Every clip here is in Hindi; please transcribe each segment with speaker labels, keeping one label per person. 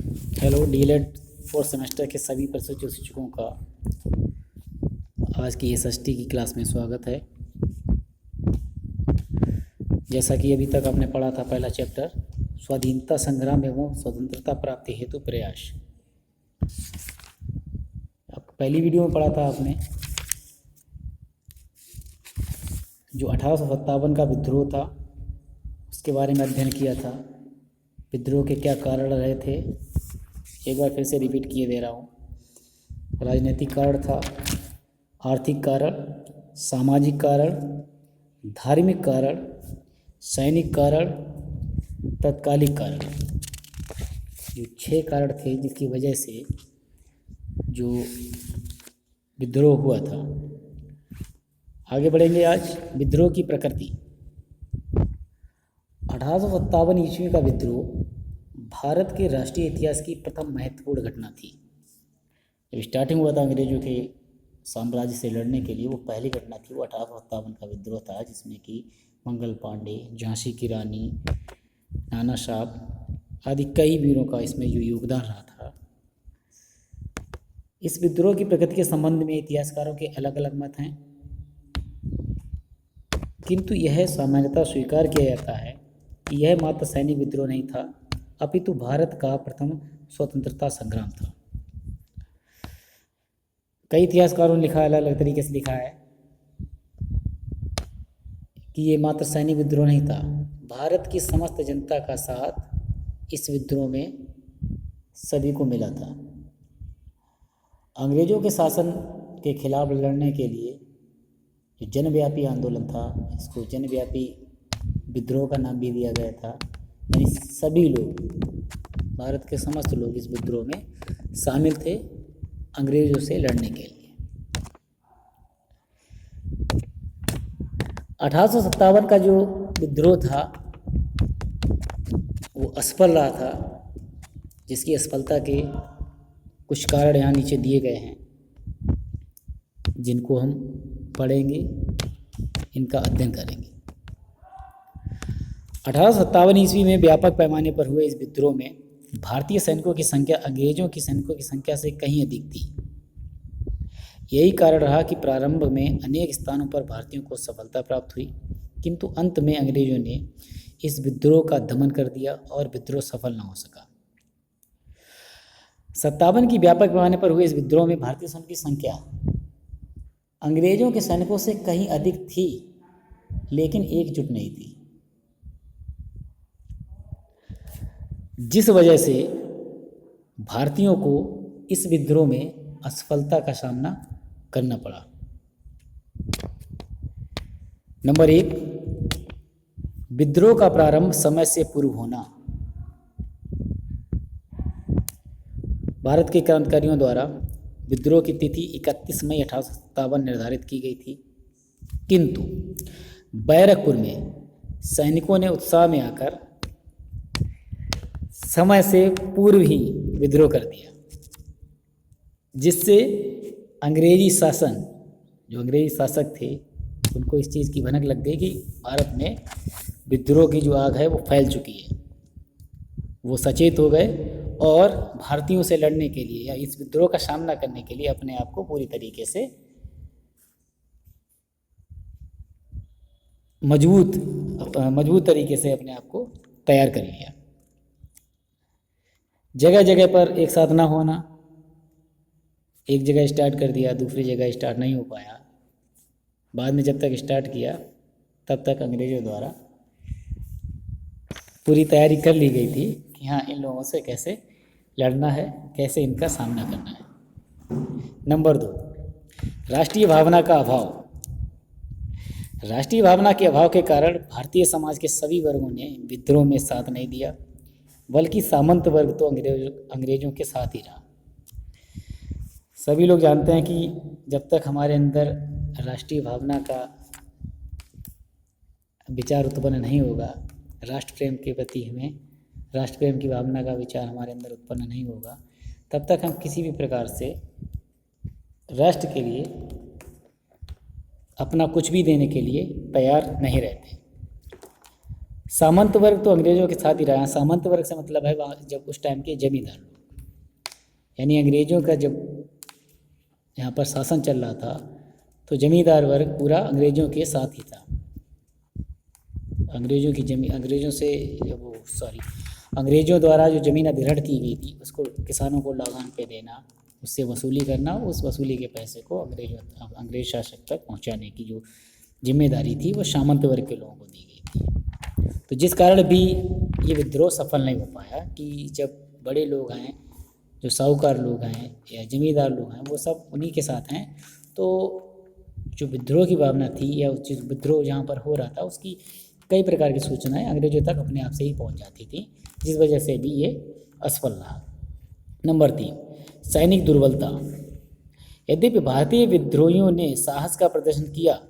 Speaker 1: हेलो डीएलएड फोर्थ सेमेस्टर के सभी प्रशिक्षु शिक्षकों का आज की एसएसटी की क्लास में स्वागत है। जैसा कि अभी तक आपने पढ़ा था पहला चैप्टर स्वाधीनता संग्राम एवं स्वतंत्रता प्राप्ति हेतु प्रयास। पहली वीडियो में पढ़ा था आपने जो 1857 का विद्रोह था उसके बारे में अध्ययन किया था। विद्रोह के क्या कारण रहे थे, एक बार फिर से रिपीट किए दे रहा हूँ। राजनीतिक कारण था, आर्थिक कारण, सामाजिक कारण, धार्मिक कारण, सैनिक कारण, तत्कालिक कारण। जो 6 कारण थे जिसकी वजह से जो विद्रोह हुआ था। आगे बढ़ेंगे। आज विद्रोह की प्रकृति। 1857 ईस्वी का विद्रोह भारत के राष्ट्रीय इतिहास की प्रथम महत्वपूर्ण घटना थी। जब स्टार्टिंग हुआ था अंग्रेजों के साम्राज्य से लड़ने के लिए, वो पहली घटना थी। वो 1857 का विद्रोह था जिसमें कि मंगल पांडे, झांसी की रानी, नाना साहब आदि कई वीरों का इसमें जो योगदान रहा था। इस विद्रोह की प्रकृति के संबंध में इतिहासकारों के अलग अलग मत हैं, किंतु यह सामान्यतः स्वीकार किया जाता है कि यह मात्र सैनिक विद्रोह नहीं था, अपितु भारत का प्रथम स्वतंत्रता संग्राम था। कई इतिहासकारों ने लिखा, अलग अलग तरीके से लिखा है कि ये मात्र सैनिक विद्रोह नहीं था, भारत की समस्त जनता का साथ इस विद्रोह में सभी को मिला था। अंग्रेजों के शासन के खिलाफ लड़ने के लिए जो जनव्यापी आंदोलन था, इसको जनव्यापी विद्रोह का नाम भी दिया गया था। यानी सभी लोग, भारत के समस्त लोग इस विद्रोह में शामिल थे अंग्रेजों से लड़ने के लिए। 1857 का जो विद्रोह था वो असफल रहा था, जिसकी असफलता के कुछ कारण यहाँ नीचे दिए गए हैं, जिनको हम पढ़ेंगे, इनका अध्ययन करेंगे। 1857 ईस्वी में व्यापक पैमाने पर हुए इस विद्रोह में भारतीय सैनिकों की संख्या अंग्रेजों की सैनिकों की संख्या से कहीं अधिक थी। यही कारण रहा कि प्रारंभ में अनेक स्थानों पर भारतीयों को सफलता प्राप्त हुई, किंतु अंत में अंग्रेजों ने इस विद्रोह का दमन कर दिया और विद्रोह सफल न हो सका। 57 की व्यापक पैमाने पर हुए इस विद्रोह में भारतीय सैनिकों की संख्या अंग्रेजों के सैनिकों से कहीं अधिक थी, लेकिन एकजुट नहीं थी, जिस वजह से भारतीयों को इस विद्रोह में असफलता का सामना करना पड़ा। नंबर 1, विद्रोह का प्रारंभ समय से पूर्व होना। भारत के क्रांतिकारियों द्वारा विद्रोह की तिथि 31 मई 1857 निर्धारित की गई थी, किंतु बैरकपुर में सैनिकों ने उत्साह में आकर समय से पूर्व ही विद्रोह कर दिया, जिससे अंग्रेजी शासन, जो अंग्रेजी शासक थे, उनको इस चीज़ की भनक लग गई कि भारत में विद्रोह की जो आग है वो फैल चुकी है। वो सचेत हो गए और भारतीयों से लड़ने के लिए या इस विद्रोह का सामना करने के लिए अपने आप को पूरी तरीके से मजबूत तरीके से अपने आप को तैयार कर लिया। जगह जगह पर एक साथ ना होना, एक जगह स्टार्ट कर दिया, दूसरी जगह स्टार्ट नहीं हो पाया। बाद में जब तक स्टार्ट किया तब तक अंग्रेजों द्वारा पूरी तैयारी कर ली गई थी कि हाँ, इन लोगों से कैसे लड़ना है, कैसे इनका सामना करना है। नंबर 2, राष्ट्रीय भावना का अभाव। राष्ट्रीय भावना के अभाव के कारण भारतीय समाज के सभी वर्गों ने विद्रोह में साथ नहीं दिया, बल्कि सामंत वर्ग तो अंग्रेजों के साथ ही रहा। सभी लोग जानते हैं कि जब तक हमारे अंदर राष्ट्रीय भावना का विचार उत्पन्न नहीं होगा, राष्ट्र प्रेम के प्रति हमें राष्ट्र प्रेम की भावना का विचार हमारे अंदर उत्पन्न नहीं होगा, तब तक हम किसी भी प्रकार से राष्ट्र के लिए अपना कुछ भी देने के लिए तैयार नहीं रहते। सामंत वर्ग तो अंग्रेजों के साथ ही रहा। सामंत वर्ग से मतलब है जब उस टाइम के जमींदार लोग। यानी अंग्रेज़ों का जब यहाँ पर शासन चल रहा था तो जमींदार वर्ग पूरा अंग्रेज़ों के साथ ही था। अंग्रेज़ों द्वारा जो ज़मीन अधिग्रहण की गई थी उसको किसानों को लगान पे देना, उससे वसूली करना, उस वसूली के पैसे को अंग्रेज़ शासक तक पहुंचाने की जो जिम्मेदारी थी वो सामंत वर्ग के लोगों को दी गई थी। तो जिस कारण भी ये विद्रोह सफल नहीं हो पाया कि जब बड़े लोग हैं, जो साहूकार लोग हैं या जमींदार लोग हैं, वो सब उन्हीं के साथ हैं, तो जो विद्रोह की भावना थी या जिस विद्रोह जहाँ पर हो रहा था उसकी कई प्रकार की सूचनाएं अंग्रेजों तक अपने आप से ही पहुँच जाती थी, जिस वजह से भी ये असफल रहा। नंबर 3, सैनिक दुर्बलता। यद्यपि भारतीय विद्रोहियों ने साहस का प्रदर्शन किया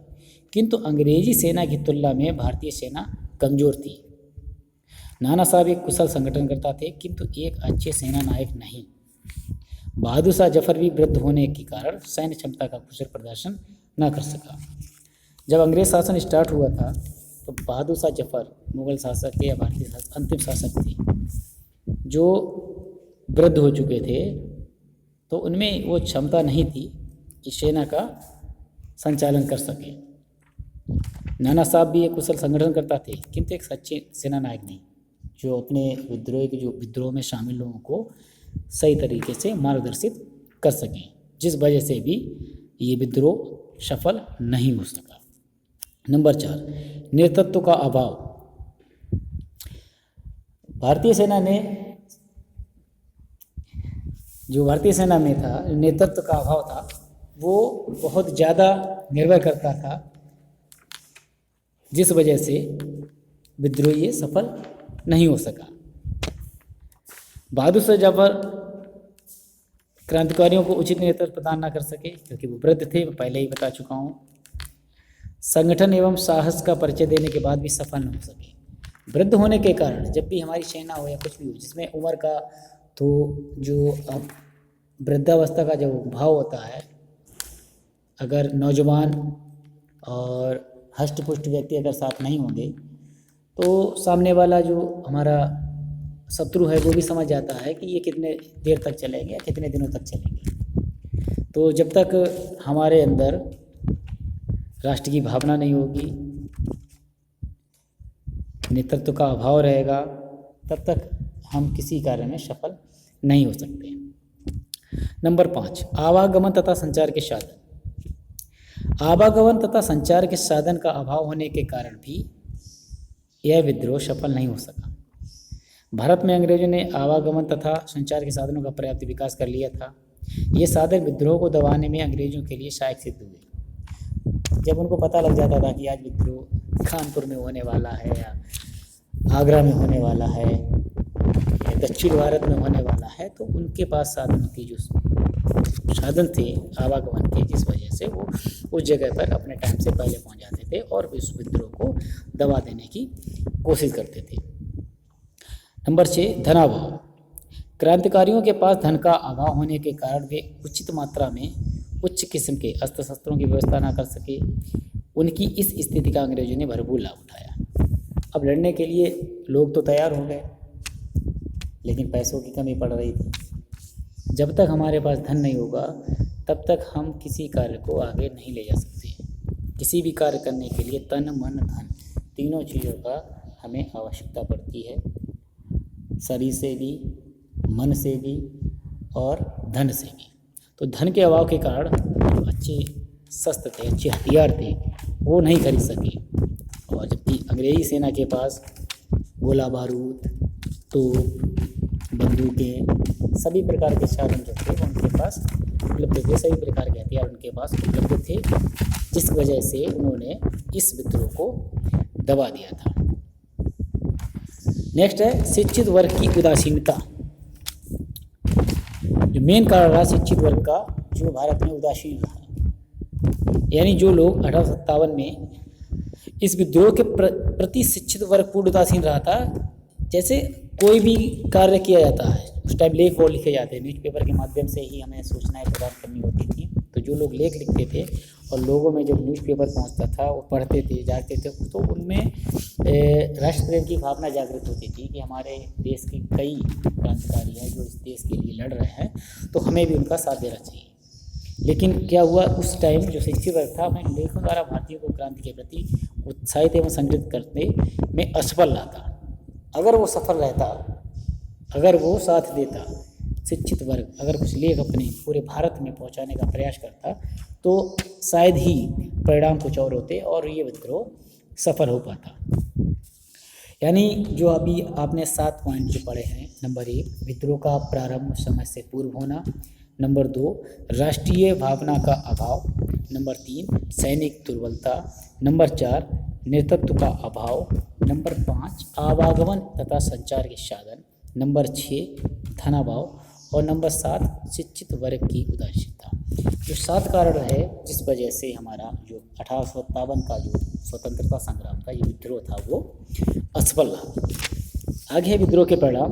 Speaker 1: किंतु अंग्रेजी सेना की तुलना में भारतीय सेना कमज़ोर थी। नाना साहब एक कुशल संगठनकर्ता थे किंतु एक अच्छे सेना नायक नहीं। बहादुर शाह जफर भी वृद्ध होने के कारण सैन्य क्षमता का कुशल प्रदर्शन न कर सका। जब अंग्रेज शासन स्टार्ट हुआ था तो बहादुर शाह जफर मुग़ल शासक थे या भारतीय शासक अंतिम शासक थे, जो वृद्ध हो चुके थे, तो उनमें वो क्षमता नहीं थी कि सेना का संचालन कर सके। नाना साहब भी एक कुशल संगठनकर्ता थे किंतु एक सच्चे सेना नायक नहीं, जो अपने विद्रोह में शामिल लोगों को सही तरीके से मार्गदर्शित कर सकें, जिस वजह से भी ये विद्रोह सफल नहीं हो सका। नंबर 4, नेतृत्व का अभाव। भारतीय सेना में था नेतृत्व का अभाव था, वो बहुत ज़्यादा निर्भर करता था, जिस वजह से विद्रोह ये सफल नहीं हो सका। बहादुर शाह जफर क्रांतिकारियों को उचित नेतृत्व प्रदान न कर सके क्योंकि वो वृद्ध थे, मैं पहले ही बता चुका हूँ। संगठन एवं साहस का परिचय देने के बाद भी सफल न हो सके। वृद्ध होने के कारण जब भी हमारी सेना हो या कुछ भी हो जिसमें उम्र का, तो जो अब वृद्धावस्था का जो भाव होता है, अगर नौजवान और हष्ट-पुष्ट व्यक्ति अगर साथ नहीं होंगे तो सामने वाला जो हमारा शत्रु है वो भी समझ जाता है कि ये कितने देर तक चलेंगे या कितने दिनों तक चलेंगे। तो जब तक हमारे अंदर राष्ट्र की भावना नहीं होगी, नेतृत्व का अभाव रहेगा, तब तक हम किसी कार्य में सफल नहीं हो सकते। नंबर 5, आवागमन तथा संचार के साधन। आवागमन तथा संचार के साधन का अभाव होने के कारण भी यह विद्रोह सफल नहीं हो सका। भारत में अंग्रेजों ने आवागमन तथा संचार के साधनों का पर्याप्त विकास कर लिया था। ये साधन विद्रोह को दबाने में अंग्रेजों के लिए सहायक सिद्ध हुए। जब उनको पता लग जाता था कि आज विद्रोह कानपुर में होने वाला है या आगरा में होने वाला है या दक्षिण भारत में होने वाला है, तो उनके पास साधनों की जो साधन थे आवागमन के, जिस वजह से वो उस जगह पर अपने टाइम से पहले पहुंच जाते थे और इस विद्रोह को दबा देने की कोशिश करते थे। नंबर 6, धनाभाव। क्रांतिकारियों के पास धन का अभाव होने के कारण वे उचित मात्रा में उच्च किस्म के अस्त्र शस्त्रों की व्यवस्था न कर सके। उनकी इस स्थिति का अंग्रेजों ने भरपूर लाभ उठाया। अब लड़ने के लिए लोग तो तैयार हो गए, लेकिन पैसों की कमी पड़ रही थी। जब तक हमारे पास धन नहीं होगा तब तक हम किसी कार्य को आगे नहीं ले जा सकते। किसी भी कार्य करने के लिए तन, मन, धन तीनों चीज़ों का हमें आवश्यकता पड़ती है, शरीर से भी, मन से भी और धन से भी। तो धन के अभाव के कारण जो अच्छे शस्त्र थे, अच्छे हथियार थे, वो नहीं खरीद सके। और जबकि अंग्रेजी सेना के पास गोला बारूद, तोप, बंदूकें, सभी प्रकार के साधन जो थे वो उनके पास उपलब्ध थे, सभी प्रकार के हथियार उनके पास उपलब्ध थे, जिस वजह से उन्होंने इस विद्रोह को दबा दिया था। नेक्स्ट है शिक्षित वर्ग की उदासीनता। जो मेन कारण रहा शिक्षित वर्ग का, जो भारत में उदासीन रहा, यानी जो लोग 1857 में इस विद्रोह के प्रति शिक्षित वर्ग पूर्ण उदासीन रहा था। जैसे कोई भी कार्य किया जाता है उस टाइम लेख और लिखे जाते हैं, न्यूज़पेपर के माध्यम से ही हमें सूचनाएं प्रदान करनी होती थी। तो जो लोग लेख लिखते थे और लोगों में जब न्यूज़पेपर पहुंचता था, वो पढ़ते थे, जागते थे, तो उनमें राष्ट्र प्रेम की भावना जागृत होती थी कि हमारे देश के कई क्रांतिकारी हैं जो इस देश के लिए लड़ रहे हैं, तो हमें भी उनका साथ देना चाहिए। लेकिन क्या हुआ, उस टाइम जो शिक्षित वर्ग था वह लेखों द्वारा भारतीयों को क्रांति के प्रति उत्साहित एवं संगठित करने में असफल रहा था। अगर वो सफल रहता, अगर वो साथ देता, शिक्षित वर्ग अगर कुछ लेख अपने पूरे भारत में पहुंचाने का प्रयास करता, तो शायद ही परिणाम कुछ और होते और ये विद्रोह सफल हो पाता। यानी जो अभी आपने 7 पॉइंट जो पढ़े हैं, नंबर 1 विद्रोह का प्रारंभ समय से पूर्व होना, नंबर 2 राष्ट्रीय भावना का अभाव, नंबर 3 सैनिक दुर्बलता, नंबर 4 नेतृत्व का अभाव, नंबर 5 आवागमन तथा संचार के साधन, नंबर 6 धनाभाव और नंबर 7 शिक्षित वर्ग की उदासीनता। जो 7 कारण है जिस वजह से हमारा जो 1857 का जो स्वतंत्रता संग्राम का ये विद्रोह था वो असफल रहा। आगे विद्रोह के परिणाम।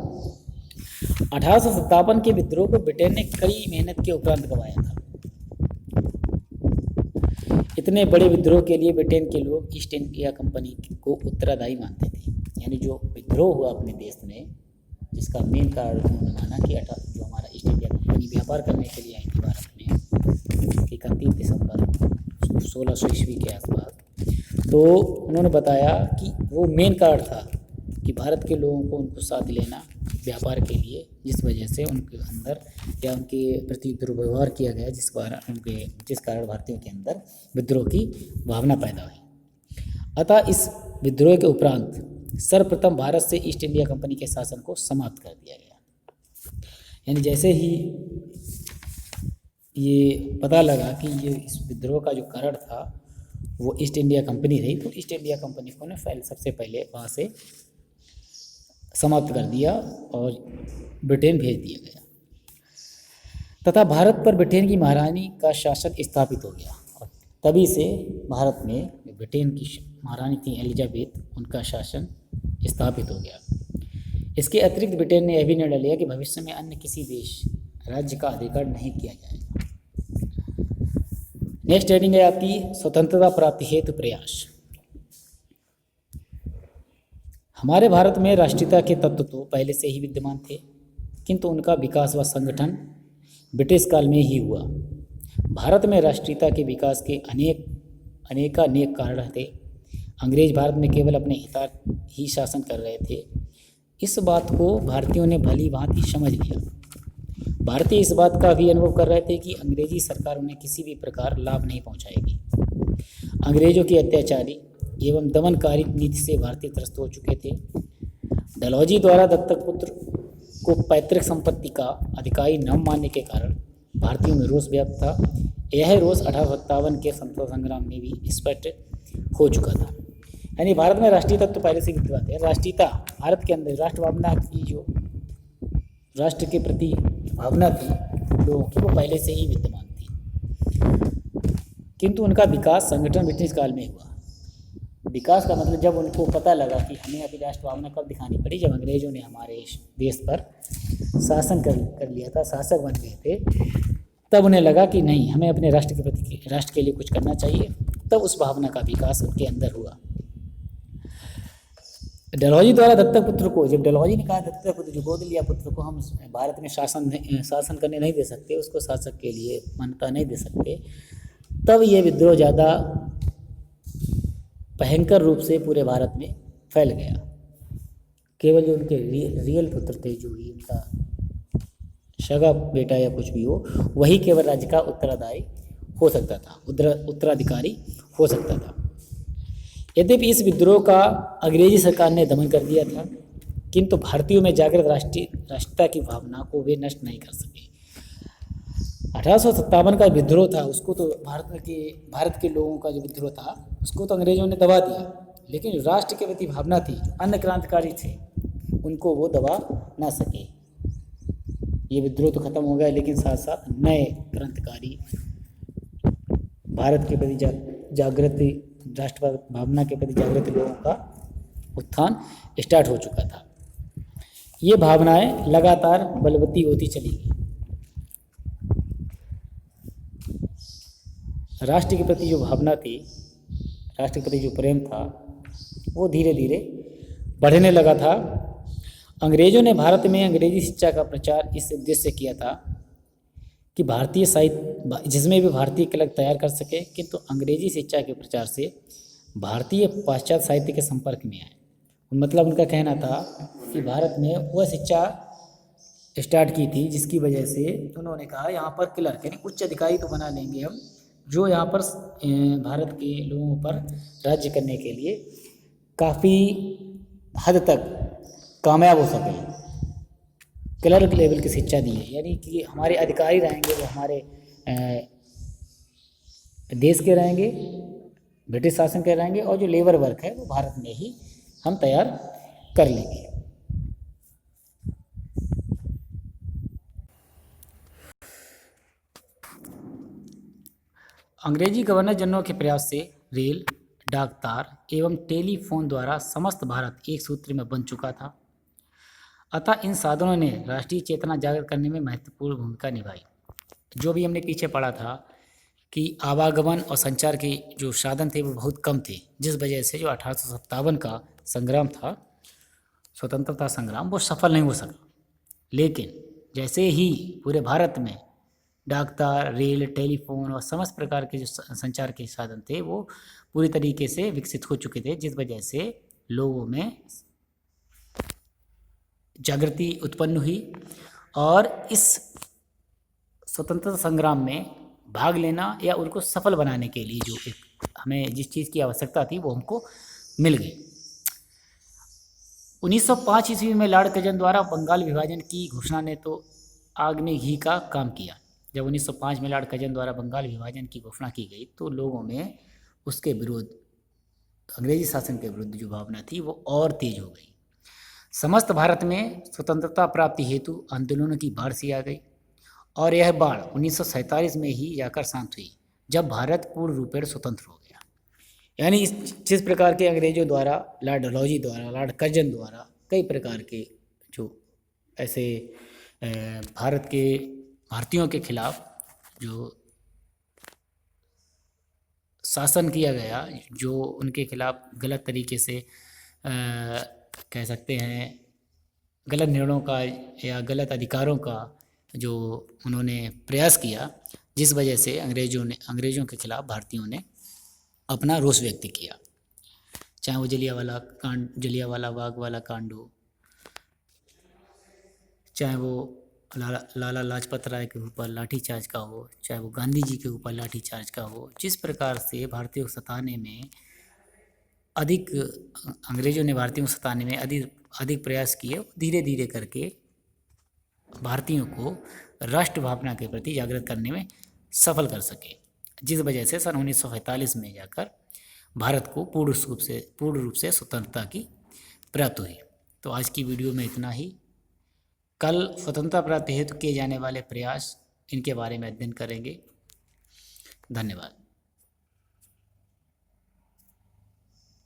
Speaker 1: 1857 के विद्रोह को ब्रिटेन ने कड़ी मेहनत के उपरांत गंवाया था। इतने बड़े विद्रोह के लिए ब्रिटेन के लोग ईस्ट इंडिया कंपनी को उत्तरदायी मानते थे। यानी जो विद्रोह हुआ अपने देश में, जिसका मेन कारण उन्होंने माना कि जो हमारा ईस्ट इंडिया कंपनी व्यापार करने के लिए आई थी भारत में 31 दिसंबर 1600 ईस्वी के आसपास, तो उन्होंने बताया कि वो मेन कारण था कि भारत के लोगों को उनको साथ लेना व्यापार के लिए, जिस वजह से उनके अंदर या उनके प्रति दुर्व्यवहार किया गया, जिस कारण भारतीयों के अंदर विद्रोह की भावना पैदा हुई। अतः इस विद्रोह के उपरांत सर्वप्रथम भारत से ईस्ट इंडिया कंपनी के शासन को समाप्त कर दिया गया। यानी जैसे ही ये पता लगा कि ये इस विद्रोह का जो कारण था वो ईस्ट इंडिया कंपनी रही, तो ईस्ट इंडिया कंपनी को ने सबसे पहले वहाँ से समाप्त कर दिया और ब्रिटेन भेज दिया गया तथा भारत पर ब्रिटेन की महारानी का शासन स्थापित हो गया। और तभी से भारत में ब्रिटेन की महारानी थी एलिजाबेथ, उनका शासन स्थापित हो गया। इसके अतिरिक्त ब्रिटेन ने यह भी निर्णय लिया कि भविष्य में अन्य किसी देश राज्य का अधिकार नहीं किया जाएगा। नेक्स्ट हेडिंग है आपकी स्वतंत्रता प्राप्ति हेतु प्रयास। हमारे भारत में राष्ट्रीयता के तत्व तो पहले से ही विद्यमान थे, किंतु उनका विकास व संगठन ब्रिटिश काल में ही हुआ। भारत में राष्ट्रीयता के विकास के अनेक कारण थे। अंग्रेज भारत में केवल अपने हितार्थ ही शासन कर रहे थे। इस बात को भारतीयों ने भली भांति समझ लिया। भारतीय इस बात का भी अनुभव कर रहे थे कि अंग्रेजी सरकार उन्हें किसी भी प्रकार लाभ नहीं पहुंचाएगी। अंग्रेजों की अत्याचारी एवं दमनकारी नीति से भारतीय त्रस्त हो चुके थे। डलहौजी द्वारा दत्तक पुत्र को पैतृक संपत्ति का अधिकारी न मानने के कारण भारतीयों में रोष व्याप्त था। यह रोष 1857 के स्वतंत्रता संग्राम में भी स्पष्ट हो चुका था। यानी भारत में राष्ट्रीय तत्व पहले से विद्यमान थे। राष्ट्रीयता भारत के अंदर राष्ट्र भावना की, जो राष्ट्र के प्रति भावना थी लोगों की, वो पहले से ही विद्यमान थी, किंतु उनका विकास संगठन ब्रिटिश काल में हुआ। विकास का मतलब जब उनको पता लगा कि हमें अभी राष्ट्र भावना कब दिखानी पड़ी, जब अंग्रेजों ने हमारे देश पर शासन कर लिया था, शासक बन गए थे, तब उन्हें लगा कि नहीं, हमें अपने राष्ट्र के प्रति, राष्ट्र के लिए कुछ करना चाहिए। तब उस भावना का विकास उनके अंदर हुआ। डलहौजी द्वारा दत्तक पुत्र को, जब डलहौजी ने कहा दत्तक पुत्र, जो गोद लिया पुत्र को हम भारत में शासन करने नहीं दे सकते, उसको शासक के लिए मान्यता नहीं दे सकते, तब ये विद्रोह ज़्यादा भयंकर रूप से पूरे भारत में फैल गया। केवल जो उनके रियल पुत्र थे, जो भी उनका सगा बेटा या कुछ भी हो, वही केवल राज्य का उत्तराधिकारी हो सकता हो सकता था। यद्यपि इस विद्रोह का अंग्रेजी सरकार ने दमन कर दिया था, किंतु भारतीयों में जागृत राष्ट्रीयता की भावना को वे नष्ट नहीं कर सके। 1857 का विद्रोह था, उसको तो भारत के लोगों का जो विद्रोह था उसको तो अंग्रेजों ने दबा दिया, लेकिन जो राष्ट्र के प्रति भावना थी, जो अन्य क्रांतिकारी थे, उनको वो दबा ना सके। ये विद्रोह तो खत्म हो गया, लेकिन साथ साथ नए क्रांतिकारी भारत के प्रति जागृति, राष्ट्र भावना के प्रति जागृत लोगों का उत्थान स्टार्ट हो चुका था। ये भावनाएं लगातार बलवती होती चली गई। राष्ट्र के प्रति जो भावना थी, राष्ट्र के प्रति जो प्रेम था, वो धीरे धीरे बढ़ने लगा था। अंग्रेजों ने भारत में अंग्रेजी शिक्षा का प्रचार इस उद्देश्य से किया था कि भारतीय साहित्य जिसमें भी भारतीय कलक तैयार कर सके, किंतु अंग्रेजी शिक्षा के प्रचार से भारतीय पाश्चात्य साहित्य के संपर्क में आए। मतलब उनका कहना था कि भारत में वह शिक्षा स्टार्ट की थी जिसकी वजह से उन्होंने कहा यहाँ पर क्लर्क यानी उच्च अधिकारी तो बना लेंगे हम, जो यहाँ पर भारत के लोगों पर राज्य करने के लिए काफ़ी हद तक कामयाब हो सके। क्लर्क लेवल की शिक्षा दी है, यानी कि हमारे अधिकारी रहेंगे वो हमारे देश के रहेंगे, ब्रिटिश शासन के रहेंगे, और जो लेबर वर्क है वो भारत में ही हम तैयार कर लेंगे। अंग्रेजी गवर्नर जनरल के प्रयास से रेल, डाक तार एवं टेलीफोन द्वारा समस्त भारत एक सूत्र में बन चुका था। अतः इन साधनों ने राष्ट्रीय चेतना जागृत करने में महत्वपूर्ण भूमिका निभाई। जो भी हमने पीछे पढ़ा था कि आवागमन और संचार के जो साधन थे वो बहुत कम थे, जिस वजह से जो 1857 का संग्राम था, स्वतंत्रता संग्राम, वो सफल नहीं हो सका। लेकिन जैसे ही पूरे भारत में डाक तार, रेल, टेलीफोन और समस्त प्रकार के जो संचार के साधन थे वो पूरी तरीके से विकसित हो चुके थे, जिस वजह से लोगों में जागृति उत्पन्न हुई और इस स्वतंत्रता संग्राम में भाग लेना या उनको सफल बनाने के लिए जो एक हमें जिस चीज़ की आवश्यकता थी वो हमको मिल गई। 1905 ईस्वी में लॉर्ड कर्जन द्वारा बंगाल विभाजन की घोषणा ने तो आग में घी का काम किया। जब 1905 में लॉर्ड कर्जन द्वारा बंगाल विभाजन की घोषणा की गई तो लोगों में उसके विरुद्ध, अंग्रेजी शासन के विरुद्ध जो भावना थी वो और तेज हो गई। समस्त भारत में स्वतंत्रता प्राप्ति हेतु आंदोलनों की बाढ़ सी आ गई और यह बाढ़ 1947 में ही जाकर शांत हुई, जब भारत पूर्ण रूपेण स्वतंत्र हो गया। यानी जिस प्रकार के अंग्रेजों द्वारा, लॉर्ड डलहौजी द्वारा, लॉर्ड कर्जन द्वारा कई प्रकार के जो ऐसे भारत के भारतीयों के खिलाफ जो शासन किया गया, जो उनके खिलाफ गलत तरीके से कह सकते हैं गलत निर्णयों का या गलत अधिकारों का जो उन्होंने प्रयास किया, जिस वजह से अंग्रेज़ों के खिलाफ भारतीयों ने अपना रोष व्यक्त किया। चाहे वो जलियांवाला बाग वाला कांड हो, चाहे वो लाला लाजपत राय के ऊपर लाठीचार्ज का हो, चाहे वो गांधी जी के ऊपर लाठीचार्ज का हो। जिस प्रकार से भारतीयों को सताने में अंग्रेज़ों ने भारतीयों को सताने में अधिक प्रयास किए, धीरे धीरे करके भारतीयों को राष्ट्र भावना के प्रति जागृत करने में सफल कर सके, जिस वजह से सन 1947 में जाकर भारत को पूर्ण रूप से स्वतंत्रता की प्राप्त हुई। तो आज की वीडियो में इतना ही। कल स्वतंत्रता प्राप्ति हेतु किए जाने वाले प्रयास, इनके बारे में अध्ययन करेंगे। धन्यवाद।